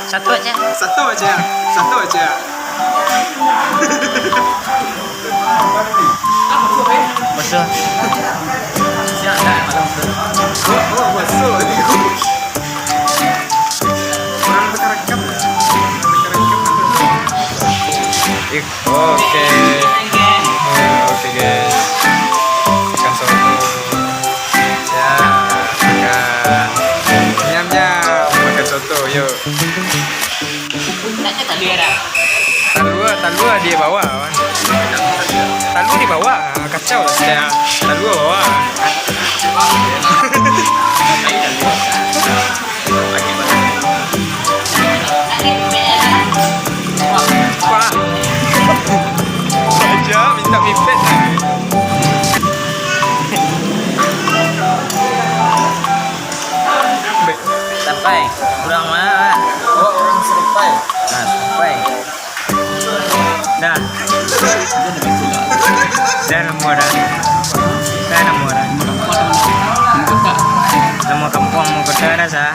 Satu aja. Satu aja. Satu aja. Basuh. Oh, basuh. Kurang berkarakter. Oke. Oke guys. Makan soto. Ya, makan. Nyam nyam. Makan soto, yuk. Kayaknya tadi ada. Talua dia bawa. Talua di bawah, kacau lah saya. Talua bawa. Wah. Aja minta pipet. Sampai. Kurang mana? Oh, orang serupai. Nah, sampai. Dah. Dah nemu dah. Dah nemu dah. Nemu kampung mau ke sana sah.